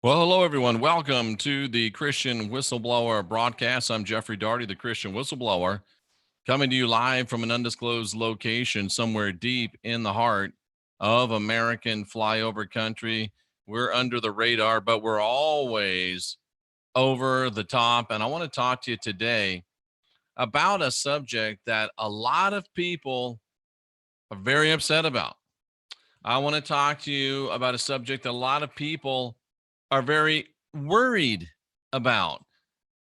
Well, hello, everyone. Welcome to the Christian Whistleblower broadcast. I'm Jeffrey Daugherty, the Christian Whistleblower, coming to you live from an undisclosed location somewhere deep in the heart of American flyover country. We're under the radar, but we're always over the top. And I want to talk to you today about a subject that a lot of people are very upset about. I want to talk to you about a subject that a lot of people are very worried about.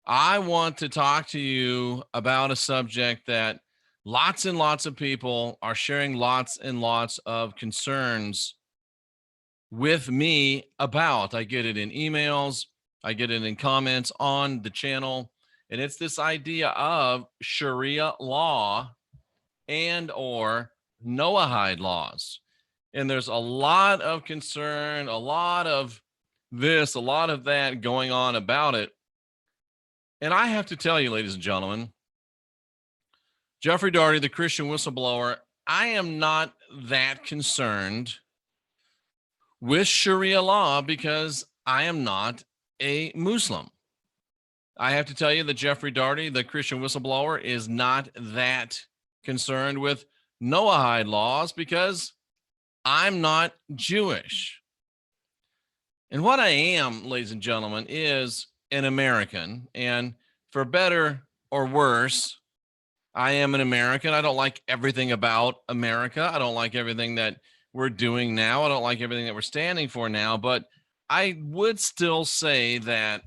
I want to talk to you about a subject that lots and lots of people are sharing lots and lots of concerns with me about. I get it in emails, I get it in comments on the channel, and it's this idea of Sharia law and or Noahide laws. And there's a lot of concern, a lot of this, a lot of that going on about it. And I have to tell you, ladies and gentlemen, Jeffrey Daugherty, the Christian Whistleblower, I am not that concerned with Sharia law because I am not a Muslim. I have to tell you that Jeffrey Daugherty, the Christian Whistleblower, is not that concerned with Noahide laws because I'm not Jewish. And what I am, ladies and gentlemen, is an American. And for better or worse, I am an American. I don't like everything about America. I don't like everything that we're doing now. I don't like everything that we're standing for now. But I would still say that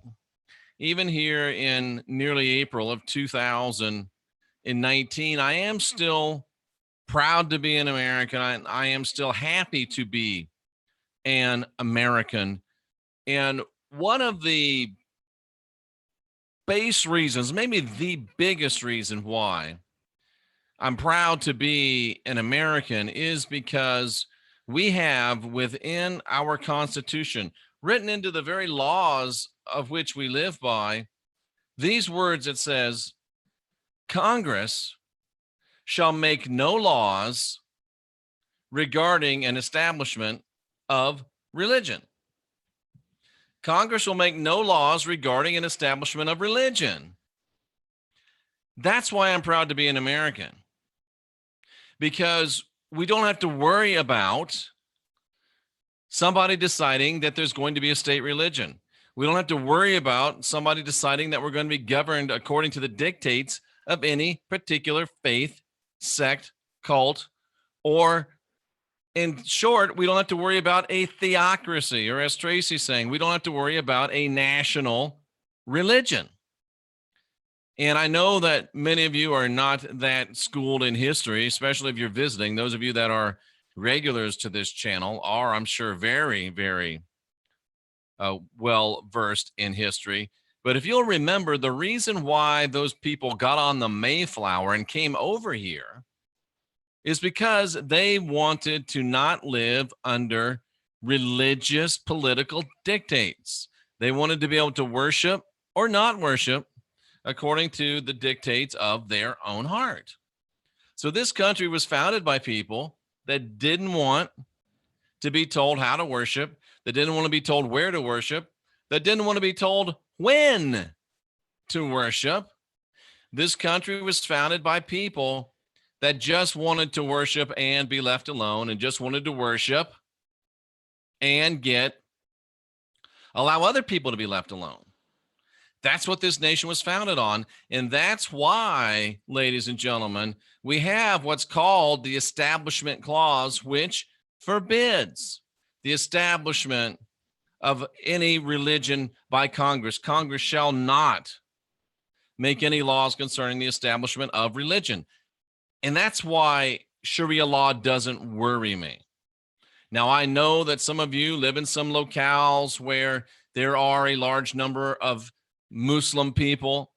even here in nearly April of 2019, I am still proud to be an American. I am still happy to be an American. And one of the base reasons, maybe the biggest reason why I'm proud to be an American is because we have within our Constitution, written into the very laws of which we live by, these words. It says, Congress shall make no laws regarding an establishment of religion. Congress will make no laws regarding an establishment of religion. That's why I'm proud to be an American, because we don't have to worry about somebody deciding that there's going to be a state religion. We don't have to worry about somebody deciding that we're going to be governed according to the dictates of any particular faith, sect, cult, or in short, we don't have to worry about a theocracy, or as Tracy's saying, we don't have to worry about a national religion. And I know that many of you are not that schooled in history, especially if you're visiting. Those of you that are regulars to this channel are, I'm sure, very, very well versed in history. But if you'll remember, the reason why those people got on the Mayflower and came over here is because they wanted to not live under religious political dictates. They wanted to be able to worship or not worship according to the dictates of their own heart. So this country was founded by people that didn't want to be told how to worship, that didn't want to be told where to worship, that didn't want to be told when to worship. This country was founded by people that just wanted to worship and be left alone, and just wanted to worship and allow other people to be left alone. That's what this nation was founded on. And that's why, ladies and gentlemen, we have what's called the Establishment Clause, which forbids the establishment of any religion by Congress. Congress shall not make any laws concerning the establishment of religion. And that's why Sharia law doesn't worry me. Now, I know that some of you live in some locales where there are a large number of Muslim people,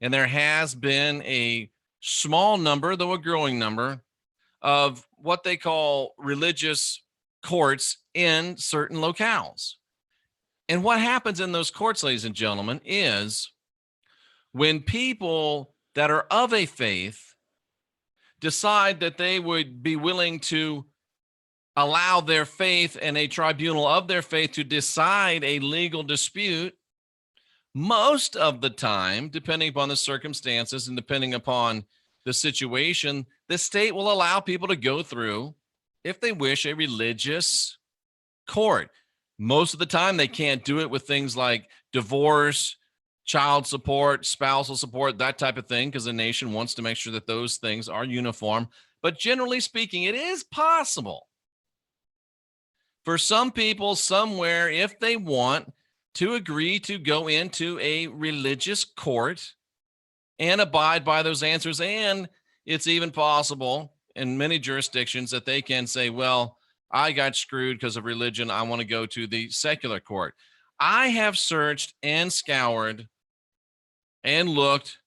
and there has been a small number, though a growing number, of what they call religious courts in certain locales. And what happens in those courts, ladies and gentlemen, is when people that are of a faith decide that they would be willing to allow their faith and a tribunal of their faith to decide a legal dispute, most of the time, depending upon the circumstances and depending upon the situation, the state will allow people to go through, if they wish, a religious court. Most of the time, they can't do it with things like divorce, child support, spousal support, that type of thing, because the nation wants to make sure that those things are uniform. But generally speaking, it is possible for some people somewhere, if they want, to agree to go into a religious court and abide by those answers. And it's even possible in many jurisdictions that they can say, well, I got screwed because of religion. I want to go to the secular court. I have searched and scoured and looked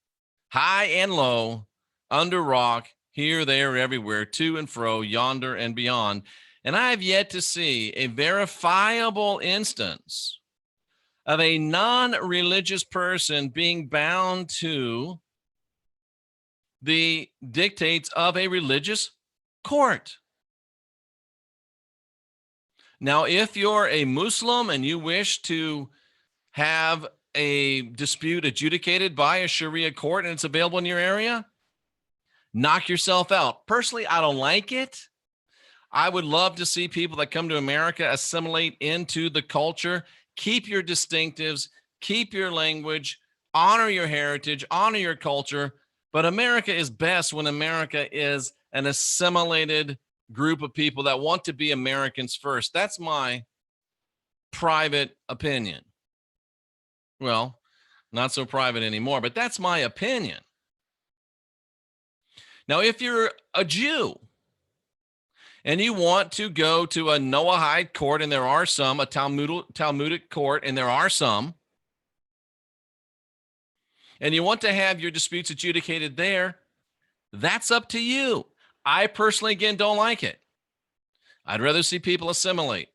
high and low, under rock, here, there, everywhere, to and fro, yonder and beyond. And I have yet to see a verifiable instance of a non-religious person being bound to the dictates of a religious court. Now, if you're a Muslim and you wish to have a dispute adjudicated by a Sharia court and it's available in your area, knock yourself out. Personally, I don't like it. I would love to see people that come to America assimilate into the culture. Keep your distinctives, keep your language, honor your heritage, honor your culture. But America is best when America is an assimilated group of people that want to be Americans first. That's my private opinion. Well, not so private anymore, but that's my opinion. Now, if you're a Jew and you want to go to a Noahide court, and there are some, a Talmudic court, and there are some, and you want to have your disputes adjudicated there, that's up to you. I personally, again, don't like it. I'd rather see people assimilate.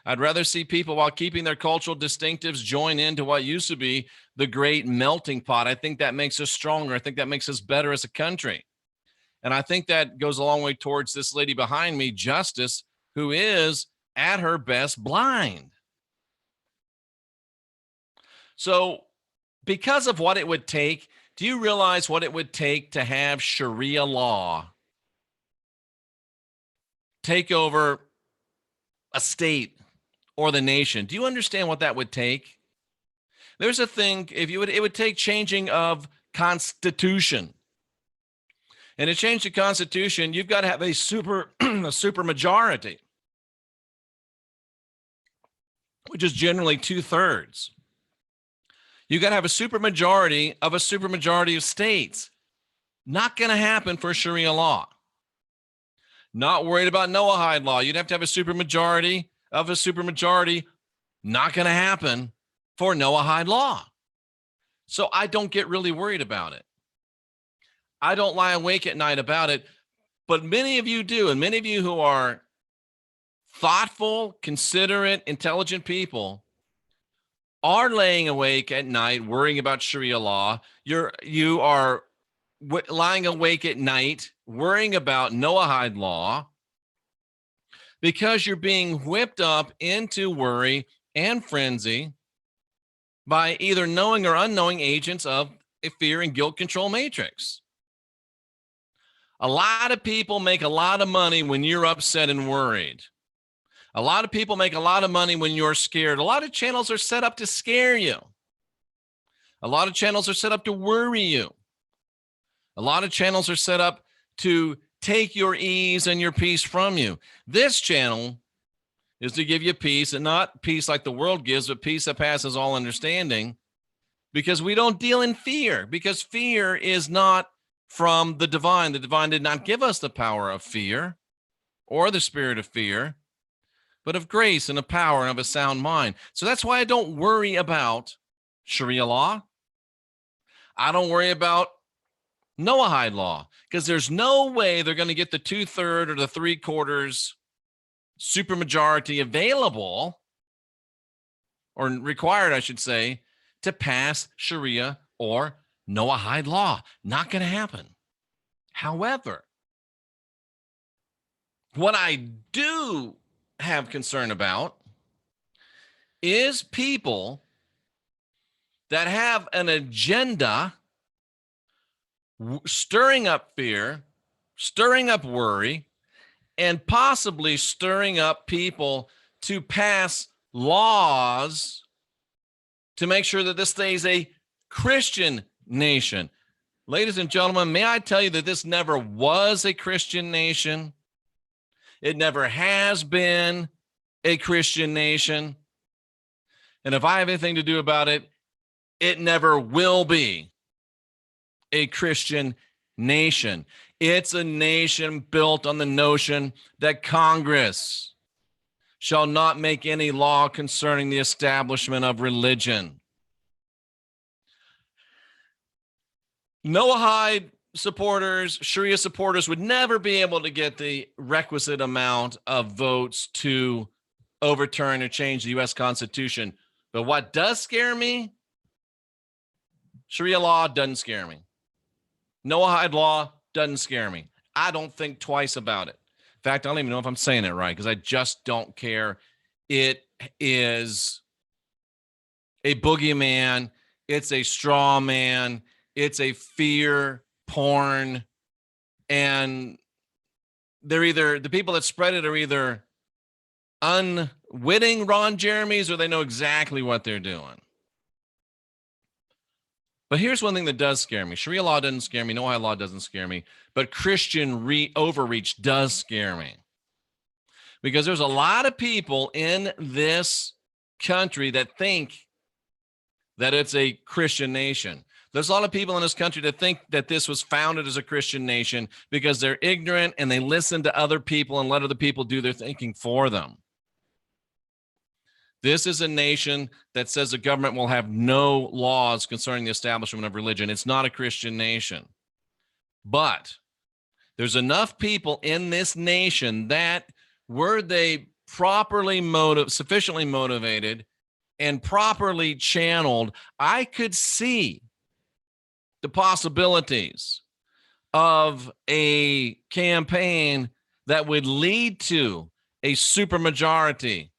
I'd rather see people, while keeping their cultural distinctives, join into what used to be the great melting pot. I think that makes us stronger. I think that makes us better as a country. And I think that goes a long way towards this lady behind me, Justice, who is at her best blind. So because of what it would take, do you realize what it would take to have Sharia law take over a state or the nation? Do you understand what that would take? There's a thing, it would take changing of constitution. And to change the Constitution, you've got to have a super majority, which is generally 2/3. You've got to have a supermajority of a supermajority of states. Not going to happen for Sharia law. Not worried about Noahide law. You'd have to have a supermajority of a supermajority. Not going to happen for Noahide law. So I don't get really worried about it. I don't lie awake at night about it, but many of you do. And many of you who are thoughtful, considerate, intelligent people are laying awake at night worrying about Sharia law. You are lying awake at night worrying about Noahide law because you're being whipped up into worry and frenzy by either knowing or unknowing agents of a fear and guilt control matrix. A lot of people make a lot of money when you're upset and worried. A lot of people make a lot of money when you're scared. A lot of channels are set up to scare you. A lot of channels are set up to worry you. A lot of channels are set up to take your ease and your peace from you. This channel is to give you peace, and not peace like the world gives, but peace that passes all understanding, because we don't deal in fear, because fear is not from the divine. The divine did not give us the power of fear or the spirit of fear, but of grace and of power and of a sound mind. So that's why I don't worry about Sharia law. I don't worry about Noahide law, because there's no way they're going to get the 2/3 or the 3/4 supermajority available, or required, I should say, to pass Sharia or Noahide law. Not going to happen. However, what I do have concern about is people that have an agenda stirring up fear, stirring up worry, and possibly stirring up people to pass laws to make sure that this stays a Christian nation. Ladies and gentlemen, may I tell you that this never was a Christian nation? It never has been a Christian nation. And if I have anything to do about it, it never will be a Christian nation. It's a nation built on the notion that Congress shall not make any law concerning the establishment of religion. Noahide supporters, Sharia supporters would never be able to get the requisite amount of votes to overturn or change the U.S. Constitution. But what does scare me? Sharia law doesn't scare me. Noahide law doesn't scare me. I don't think twice about it. In fact, I don't even know if I'm saying it right because I just don't care. It is a boogeyman. It's a straw man. It's a fear porn. And they're either, the people that spread it are either unwitting Ron Jeremys or they know exactly what they're doing. But here's one thing that does scare me. Sharia law doesn't scare me. Noahide law doesn't scare me. But Christian overreach does scare me. Because there's a lot of people in this country that think that it's a Christian nation. There's a lot of people in this country that think that this was founded as a Christian nation because they're ignorant and they listen to other people and let other people do their thinking for them. This is a nation that says the government will have no laws concerning the establishment of religion. It's not a Christian nation. But there's enough people in this nation that were they properly sufficiently motivated and properly channeled, I could see the possibilities of a campaign that would lead to a supermajority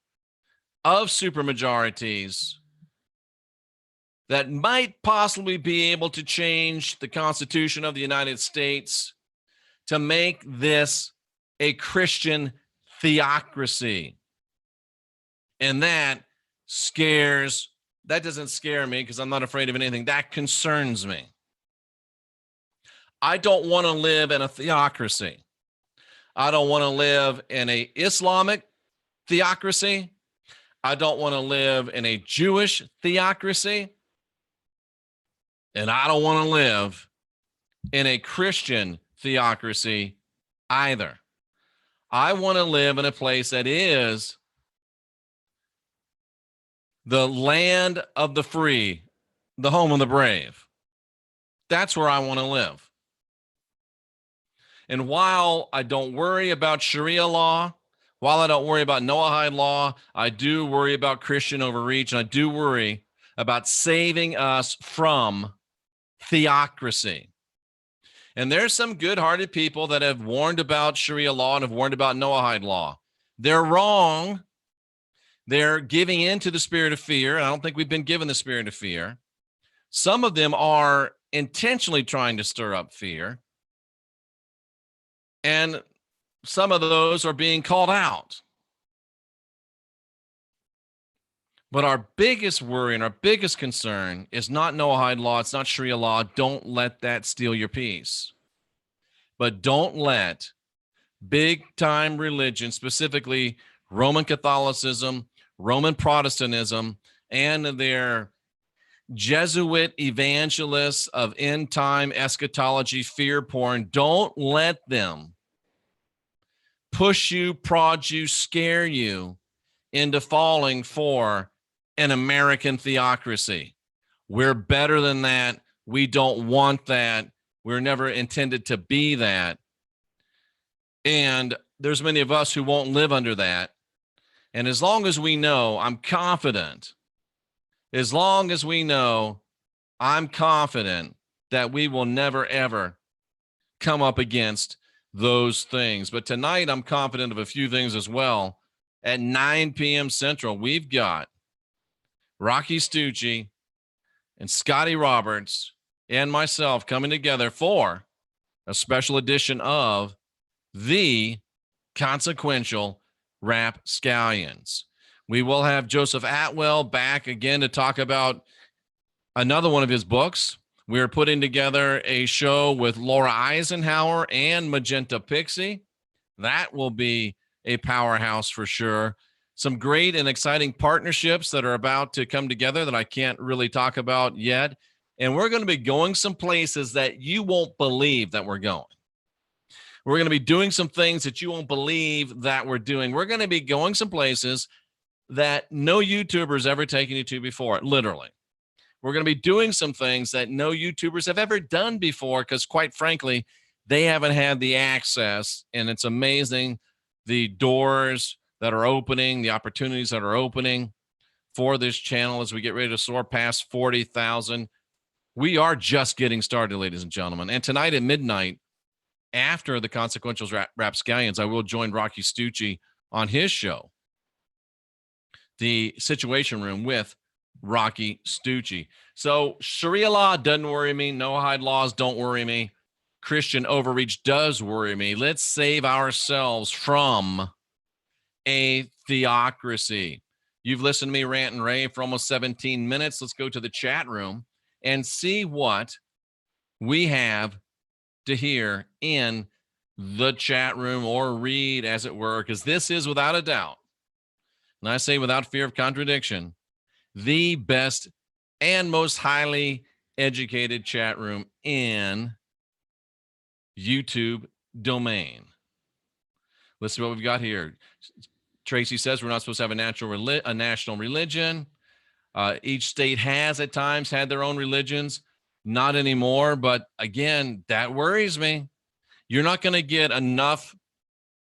of supermajorities that might possibly be able to change the Constitution of the United States to make this a Christian theocracy. And that doesn't scare me because I'm not afraid of anything. That concerns me. I don't want to live in a theocracy. I don't want to live in an Islamic theocracy. I don't want to live in a Jewish theocracy. And I don't want to live in a Christian theocracy either. I want to live in a place that is the land of the free, the home of the brave. That's where I want to live. And while I don't worry about Sharia law, while I don't worry about Noahide law, I do worry about Christian overreach, and I do worry about saving us from theocracy. And there's some good-hearted people that have warned about Sharia law and have warned about Noahide law. They're wrong. They're giving in to the spirit of fear, and I don't think we've been given the spirit of fear. Some of them are intentionally trying to stir up fear. And some of those are being called out. But our biggest worry and our biggest concern is not Noahide law. It's not Sharia law. Don't let that steal your peace. But don't let big time religion, specifically Roman Catholicism, Roman Protestantism, and their Jesuit evangelists of end time eschatology, fear porn, don't let them push you, prod you, scare you into falling for an American theocracy. We're better than that. We don't want that. We're never intended to be that. And there's many of us who won't live under that. And as long as we know, I'm confident, as long as we know, I'm confident that we will never, ever come up against those things. But tonight, I'm confident of a few things as well. at 9 p.m. Central. We've got Rocky Stucci and Scotty Roberts and myself coming together for a special edition of the Consequential Rapscallions. We will have Joseph Atwell back again to talk about another one of his books. We're putting together a show with Laura Eisenhower and Magenta Pixie. That will be a powerhouse for sure. Some great and exciting partnerships that are about to come together that I can't really talk about yet. And we're going to be going some places that you won't believe that we're going. We're going to be doing some things that you won't believe that we're doing. We're going to be going some places that no YouTuber's ever taken you to before, literally. We're going to be doing some things that no YouTubers have ever done before because, quite frankly, they haven't had the access. And it's amazing the doors that are opening, the opportunities that are opening for this channel as we get ready to soar past 40,000. We are just getting started, ladies and gentlemen. And tonight at midnight, after the Consequential Rapscallions, I will join Rocky Stucci on his show, The Situation Room with Rocky Stucci. So Sharia law doesn't worry me. Noahide laws don't worry me. Christian overreach does worry me. Let's save ourselves from a theocracy. You've listened to me rant and rave for almost 17 minutes. Let's go to the chat room and see what we have to hear in the chat room, or read, as it were, because this is without a doubt, and I say without fear of contradiction, the best and most highly educated chat room in YouTube domain. Let's see what we've got here. Tracy says we're not supposed to have a national religion. Each state has at times had their own religions. Not anymore, but again, that worries me. You're not going to get enough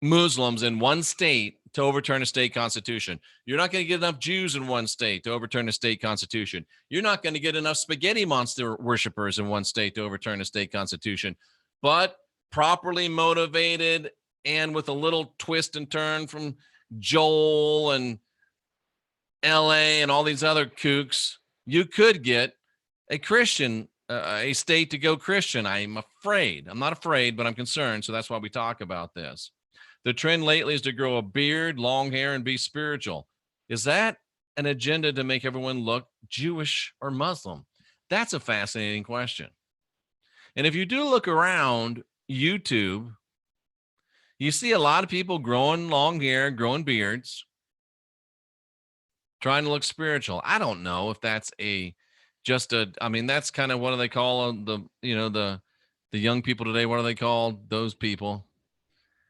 Muslims in one state to overturn a state constitution. You're not going to get enough Jews in one state to overturn a state constitution. You're not going to get enough spaghetti monster worshipers in one state to overturn a state constitution. But properly motivated and with a little twist and turn from Joel and LA and all these other kooks, you could get a Christian, a state to go Christian. I'm afraid. I'm not afraid, but I'm concerned. So that's why we talk about this. The trend lately is to grow a beard, long hair, and be spiritual. Is that an agenda to make everyone look Jewish or Muslim? That's a fascinating question. And if you do look around YouTube, you see a lot of people growing long hair, growing beards, trying to look spiritual. I don't know if that's that's kind of, what do they call the young people today? What do they call those people?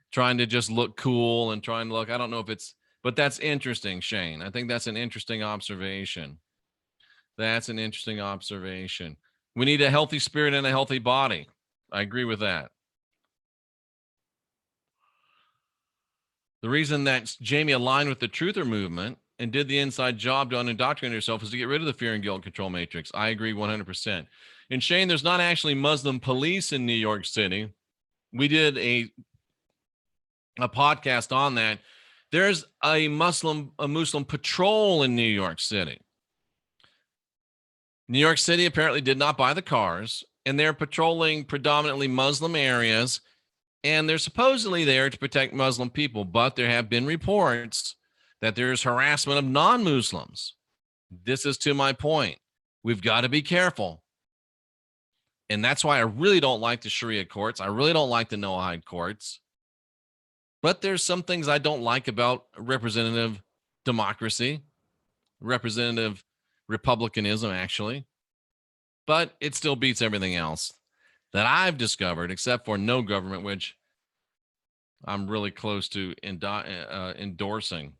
Trying to just look cool and trying to look, I don't know if it's, but that's interesting, Shane. I think that's an interesting observation. That's an interesting observation. We need a healthy spirit and a healthy body. I agree with that. The reason that Jamie aligned with the truther movement and did the inside job to unindoctrinate herself is to get rid of the fear and guilt control matrix. I agree 100%. And Shane, there's not actually Muslim police in New York City. We did a podcast on that. There's a Muslim patrol in New York City. New York City apparently did not buy the cars, and they're patrolling predominantly Muslim areas, and they're supposedly there to protect Muslim people, but there have been reports that there's harassment of non-Muslims. This is to my point. We've got to be careful. And that's why I really don't like the Sharia courts. I really don't like the Noahide courts. But there's some things I don't like about representative democracy, representative republicanism, actually. But it still beats everything else that I've discovered, except for no government, which I'm really close to endorsing.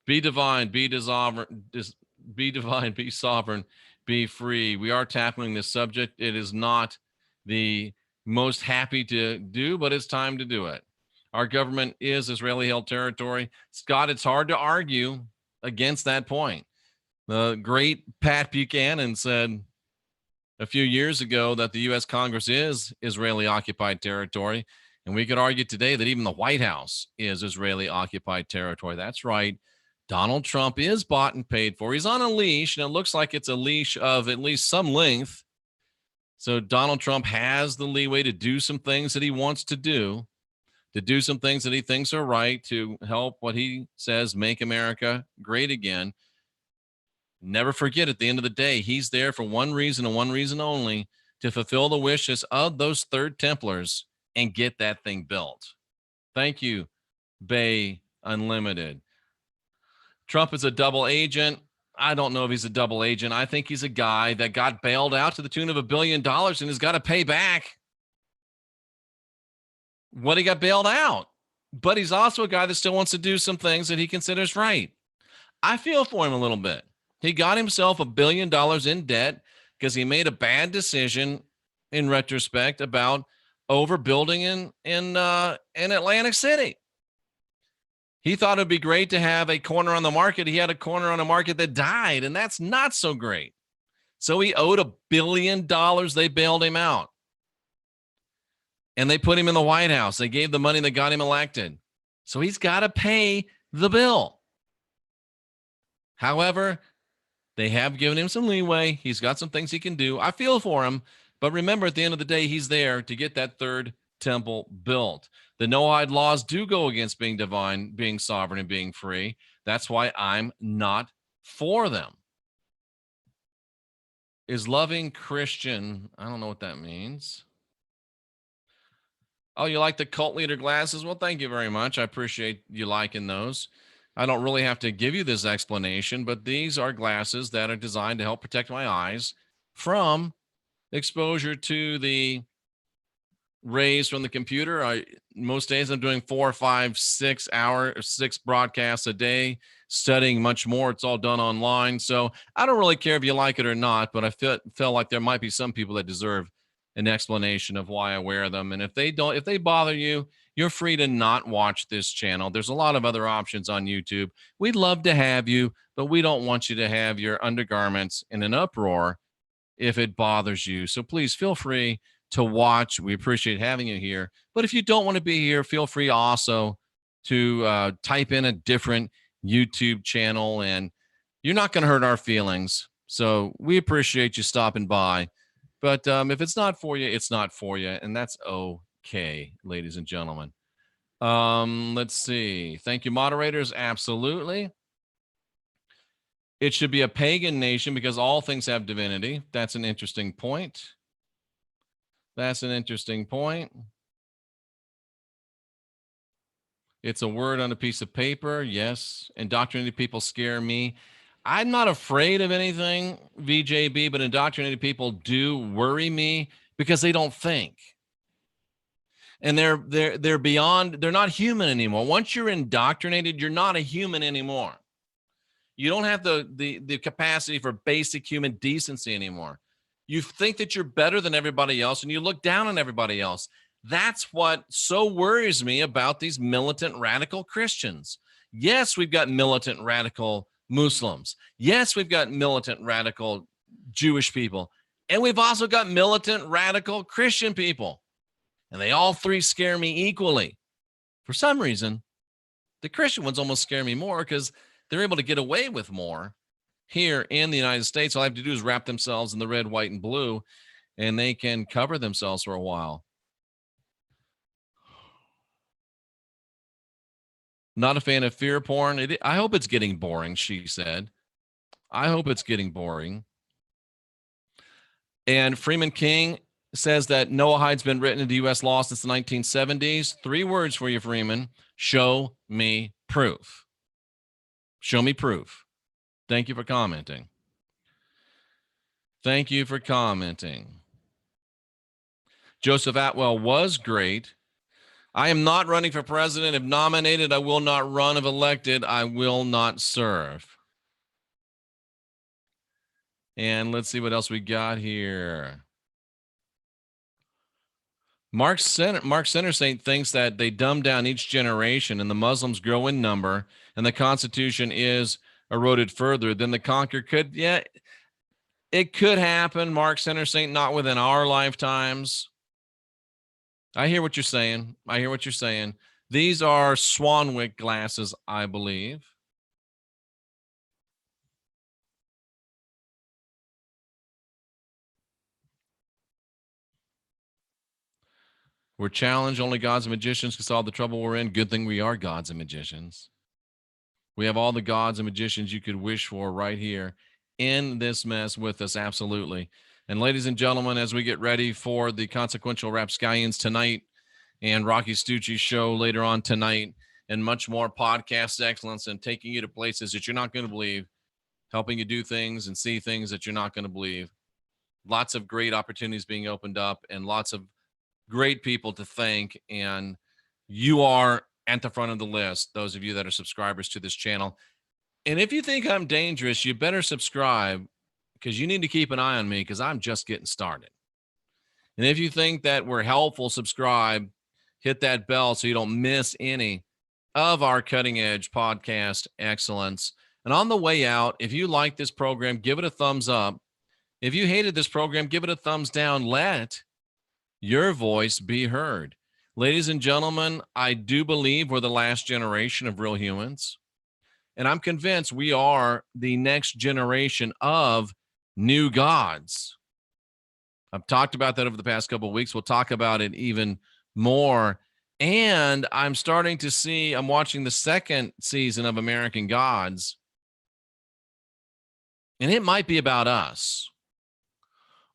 Be divine, be divine, be sovereign, be free. We are tackling this subject. It is not the most happy to do, but it's time to do it. Our government is Israeli-held territory. Scott, it's hard to argue against that point. The great Pat Buchanan said a few years ago that the U.S. Congress is Israeli-occupied territory, And we could argue today that even the White House is Israeli occupied territory. That's right. Donald Trump is bought and paid for. He's on a leash, and it looks like it's a leash of at least some length. So Donald Trump has the leeway to do some things that he wants to do some things that he thinks are right, to help what he says make America great again. Never forget, at the end of the day, he's there for one reason and one reason only, to fulfill the wishes of those Third Templars and get that thing built. Thank you, Bay Unlimited. Trump is a double agent. I don't know if he's a double agent. I think he's a guy that got bailed out to the tune of $1 billion and has got to pay back what he got bailed out. But he's also a guy that still wants to do some things that he considers right. I feel for him a little bit. He got himself $1 billion in debt because he made a bad decision in retrospect about overbuilding in Atlantic City. He thought it'd be great to have a corner on the market. He had a corner on a market that died, and that's not so great. So he owed $1 billion. They bailed him out. And they put him in the White House. They gave the money that got him elected. So he's got to pay the bill. However, they have given him some leeway. He's got some things he can do. I feel for him. But remember, at the end of the day, he's there to get that third temple built. The Noahide laws do go against being divine, being sovereign, and being free. That's why I'm not for them. Is loving Christian? I don't know what that means. Oh, you like the cult leader glasses? Well, thank you very much. I appreciate you liking those. I don't really have to give you this explanation, but these are glasses that are designed to help protect my eyes from exposure to the rays from the computer. Most days I'm doing 4, 5, 6 broadcasts a day, studying much more. It's all done online. So I don't really care if you like it or not, but I felt like there might be some people that deserve an explanation of why I wear them. And if they bother you, you're free to not watch this channel. There's a lot of other options on YouTube. We'd love to have you, but we don't want you to have your undergarments in an uproar if it bothers you. So please feel free to watch. We appreciate having you here. But if you don't want to be here, feel free also to type in a different YouTube channel, and you're not going to hurt our feelings. So we appreciate you stopping by. But if it's not for you, it's not for you. And that's okay, ladies and gentlemen. Let's see. Thank you, moderators. Absolutely. It should be a pagan nation because all things have divinity. That's an interesting point. That's an interesting point. It's a word on a piece of paper. Yes. Indoctrinated people scare me. I'm not afraid of anything, VJB, but indoctrinated people do worry me because they don't think. And they're beyond, they're not human anymore. Once you're indoctrinated, you're not a human anymore. You don't have the capacity for basic human decency anymore. You think that you're better than everybody else, and you look down on everybody else. That's what so worries me about these militant radical Christians. Yes, we've got militant radical Muslims. Yes, we've got militant radical Jewish people. And we've also got militant radical Christian people. And they all three scare me equally. For some reason, the Christian ones almost scare me more because they're able to get away with more here in the United States. All I have to do is wrap themselves in the red, white, and blue, and they can cover themselves for a while. Not a fan of fear porn. I hope it's getting boring, she said. I hope it's getting boring. And Freeman King says that Noahide's been written into U.S. law since the 1970s. 3 words for you, Freeman. Show me proof. Show me proof. Thank you for commenting. Thank you for commenting. Joseph Atwell was great. I am not running for president. If nominated, I will not run. If elected, I will not serve. And let's see what else we got here. Mark Center Saint thinks that they dumb down each generation and the Muslims grow in number and the Constitution is eroded further. Then the conquer could, yeah, it could happen. Mark Center Saint, not within our lifetimes. I hear what you're saying. I hear what you're saying. These are Swanwick glasses, I believe. We're challenged. Only gods and magicians can solve the trouble we're in. Good thing we are gods and magicians. We have all the gods and magicians you could wish for right here in this mess with us. Absolutely. And ladies and gentlemen, as we get ready for the Consequential Rapscallions tonight and Rocky Stucci's show later on tonight and much more podcast excellence and taking you to places that you're not going to believe, helping you do things and see things that you're not going to believe. Lots of great opportunities being opened up and lots of great people to thank. And you are at the front of the list, those of you that are subscribers to this channel. And if you think I'm dangerous, you better subscribe because you need to keep an eye on me because I'm just getting started. And if you think that we're helpful, subscribe, hit that bell so you don't miss any of our cutting edge podcast excellence. And on the way out, if you like this program, give it a thumbs up. If you hated this program, give it a thumbs down. Let your voice be heard. Ladies and gentlemen, I do believe we're the last generation of real humans. And I'm convinced we are the next generation of new gods. I've talked about that over the past couple of weeks. We'll talk about it even more. And I'm starting to see, I'm watching the second season of American Gods. And it might be about us.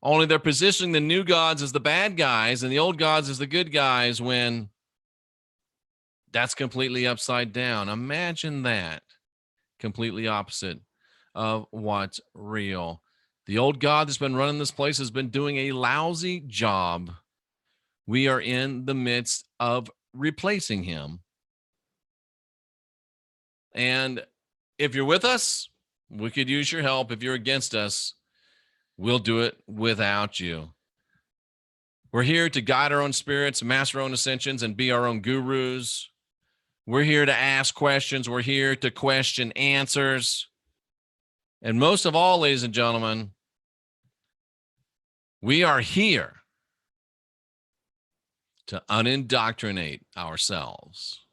Only they're positioning the new gods as the bad guys and the old gods as the good guys when that's completely upside down. Imagine that. Completely opposite of what's real. The old God that's been running this place has been doing a lousy job. We are in the midst of replacing him. And if you're with us, we could use your help. If you're against us, we'll do it without you. We're here to guide our own spirits, master our own ascensions, and be our own gurus. We're here to ask questions. We're here to question answers. And most of all, ladies and gentlemen, we are here to unindoctrinate ourselves.